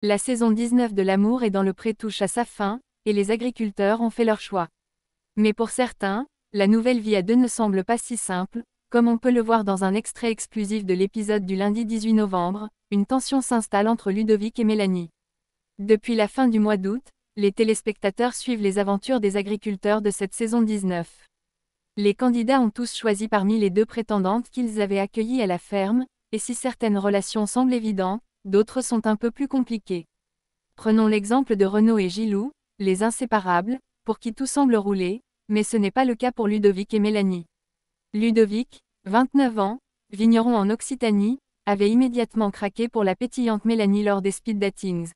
La saison 19 de L'amour est dans le pré touche à sa fin, et les agriculteurs ont fait leur choix. Mais pour certains, la nouvelle vie à deux ne semble pas si simple, comme on peut le voir dans un extrait exclusif de l'épisode du lundi 18 novembre, une tension s'installe entre Ludovic et Mélanie. Depuis la fin du mois d'août, les téléspectateurs suivent les aventures des agriculteurs de cette saison 19. Les candidats ont tous choisi parmi les deux prétendantes qu'ils avaient accueillies à la ferme, et si certaines relations semblent évidentes, d'autres sont un peu plus compliquées. Prenons l'exemple de Renaud et Gilou, les inséparables, pour qui tout semble rouler, mais ce n'est pas le cas pour Ludovic et Mélanie. Ludovic, 29 ans, vigneron en Occitanie, avait immédiatement craqué pour la pétillante Mélanie lors des speed datings.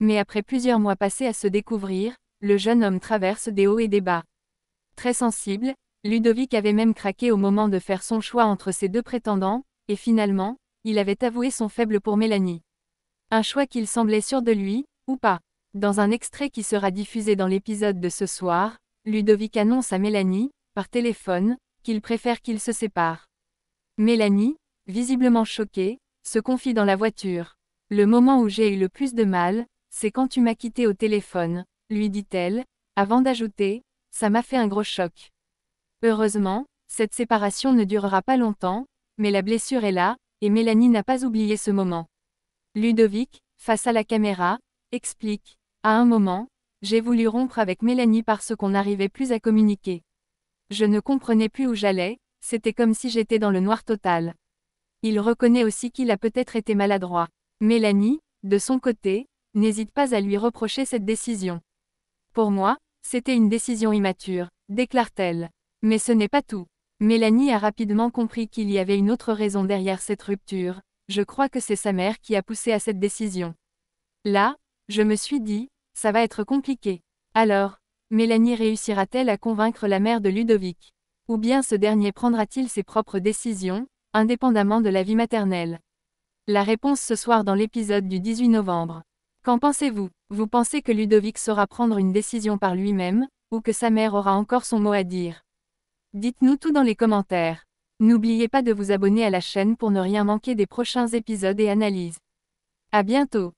Mais après plusieurs mois passés à se découvrir, le jeune homme traverse des hauts et des bas. Très sensible, Ludovic avait même craqué au moment de faire son choix entre ses deux prétendants, et finalement, il avait avoué son faible pour Mélanie. Un choix qu'il semblait sûr de lui, ou pas. Dans un extrait qui sera diffusé dans l'épisode de ce soir, Ludovic annonce à Mélanie, par téléphone, qu'il préfère qu'ils se séparent. Mélanie, visiblement choquée, se confie dans la voiture. Le moment où j'ai eu le plus de mal, c'est quand tu m'as quitté au téléphone, lui dit-elle, avant d'ajouter, ça m'a fait un gros choc. Heureusement, cette séparation ne durera pas longtemps, mais la blessure est là, et Mélanie n'a pas oublié ce moment. Ludovic, face à la caméra, explique, à un moment, j'ai voulu rompre avec Mélanie parce qu'on n'arrivait plus à communiquer. Je ne comprenais plus où j'allais, c'était comme si j'étais dans le noir total. Il reconnaît aussi qu'il a peut-être été maladroit. Mélanie, de son côté, n'hésite pas à lui reprocher cette décision. Pour moi, c'était une décision immature, déclare-t-elle. Mais ce n'est pas tout. Mélanie a rapidement compris qu'il y avait une autre raison derrière cette rupture. Je crois que c'est sa mère qui a poussé à cette décision. Là, je me suis dit, ça va être compliqué. Alors, Mélanie réussira-t-elle à convaincre la mère de Ludovic? Ou bien ce dernier prendra-t-il ses propres décisions, indépendamment de la vie maternelle? La réponse ce soir dans l'épisode du 18 novembre. Qu'en pensez-vous? Vous pensez que Ludovic saura prendre une décision par lui-même, ou que sa mère aura encore son mot à dire? Dites-nous tout dans les commentaires. N'oubliez pas de vous abonner à la chaîne pour ne rien manquer des prochains épisodes et analyses. À bientôt!